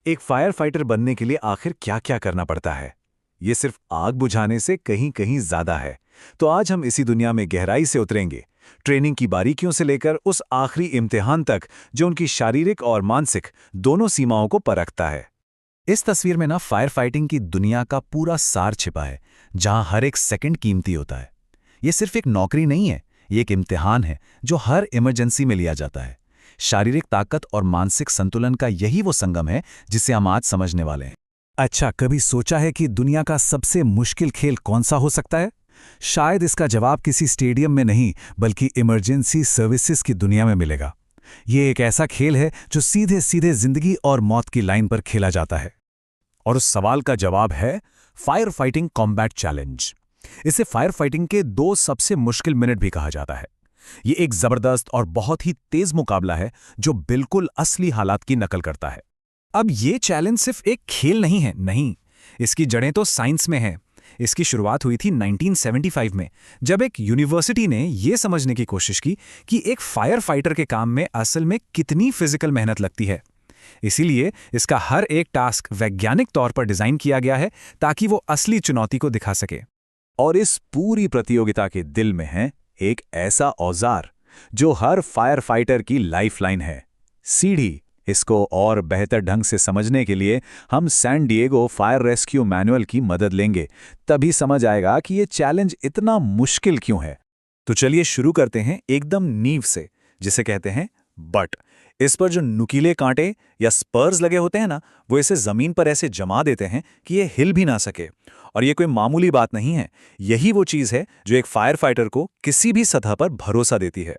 एक fire fighter बनने के लिए आखिर क्या क्या करना पड़ता है? ये सिर्फ आग बुझाने से कहीं कहीं ज्यादा है। तो आज हम इसी दुनिया में गहराई से उतरेंगे, ट्रेनिंग की बारीकियों से लेकर उस आखिरी इम्तिहान तक जो उनकी शारीरिक और मानसिक दोनों सीमाओं को परखता है। इस तस्वीर में फायर फाइटिंग की दुनिया का पूरा सार छिपा है, जहां हर एक सेकंड कीमती होता है। ये सिर्फ एक नौकरी नहीं है, ये एक इम्तिहान है जो हर इमरजेंसी में लिया जाता है। शारीरिक ताकत और मानसिक संतुलन का यही वो संगम है जिसे हम आज समझने वाले हैं। अच्छा, कभी सोचा है कि दुनिया का सबसे मुश्किल खेल कौन सा हो सकता है? शायद इसका जवाब किसी स्टेडियम में नहीं, बल्कि इमरजेंसी सर्विसेज की दुनिया में मिलेगा। ये एक ऐसा खेल है जो सीधे सीधे जिंदगी और मौत की लाइन पर खेला जाता है। और उस सवाल का जवाब है फायर फाइटिंग कॉम्बैट चैलेंज। इसे फायर फाइटिंग के 2 सबसे मुश्किल मिनट भी कहा जाता है। ये एक जबरदस्त और बहुत ही तेज मुकाबला है जो बिल्कुल असली हालात की नकल करता है। अब ये चैलेंज सिर्फ एक खेल नहीं है, नहीं, इसकी जड़ें तो साइंस में हैं। इसकी शुरुआत हुई थी 1975 में, जब एक यूनिवर्सिटी ने यह समझने की कोशिश की कि एक फायर फाइटर के काम में असल में कितनी फिजिकल मेहनत लगती है। इसीलिए इसका हर एक टास्क वैज्ञानिक तौर पर डिजाइन किया गया है ताकि वो असली चुनौती को दिखा सके। और इस पूरी प्रतियोगिता के दिल में है एक ऐसा औजार जो हर फायर फाइटर की लाइफलाइन है, सीढ़ी। इसको और बेहतर ढंग से समझने के लिए हम San Diego fire rescue manual की मदद लेंगे, तभी समझ आएगा कि ये चैलेंज इतना मुश्किल क्यों है। तो चलिए शुरू करते हैं एकदम नींव से, जिसे कहते हैं बट। इस पर जो नुकीले कांटे या स्पर्स लगे होते हैं ना, वो इसे जमीन पर ऐसे जमा देते हैं कि ये हिल भी ना सके। और ये कोई मामूली बात नहीं है, यही वो चीज है जो एक फायर फाइटर को किसी भी सतह पर भरोसा देती है।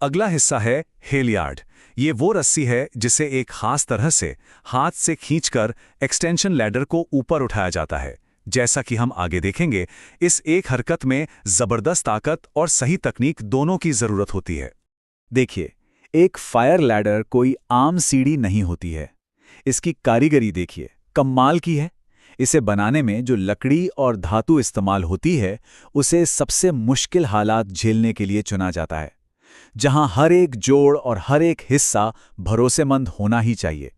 अगला हिस्सा है हेलियार्ड। ये वो रस्सी है जिसे एक खास तरह से हाथ से खींचकर एक्सटेंशन लैडर को ऊपर उठाया जाता है। जैसा कि हम आगे देखेंगे, इस एक हरकत में जबरदस्त ताकत और सही तकनीक दोनों की जरूरत होती है। देखिए, एक फायर लैडर कोई आम सीढ़ी नहीं होती है। इसकी कारीगरी देखिए, कमाल की है। इसे बनाने में जो लकड़ी और धातु इस्तेमाल होती है, उसे सबसे मुश्किल हालात झेलने के लिए चुना जाता है, जहां हर एक जोड़ और हर एक हिस्सा भरोसेमंद होना ही चाहिए।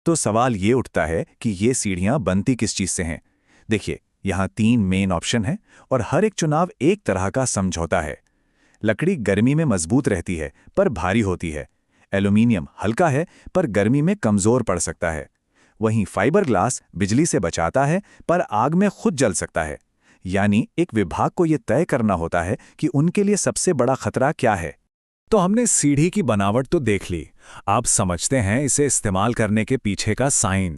तो सवाल ये उठता है कि ये सीढ़ियां बनती किस चीज से हैं? देखिए, यहां 3 मेन ऑप्शन हैं और हर एक चुनाव एक तरह का समझौता है। लकड़ी गर्मी में मजबूत रहती है पर भारी होती है। एल्यूमीनियम हल्का है पर गर्मी में कमजोर पड़ सकता है। वहीं फाइबर ग्लास बिजली से बचाता है पर आग में खुद जल सकता है। यानी एक विभाग को यह तय करना होता है कि उनके लिए सबसे बड़ा खतरा क्या है। तो हमने सीढ़ी की बनावट तो देख ली, आप समझते हैं इसे इस्तेमाल करने के पीछे का साइंस।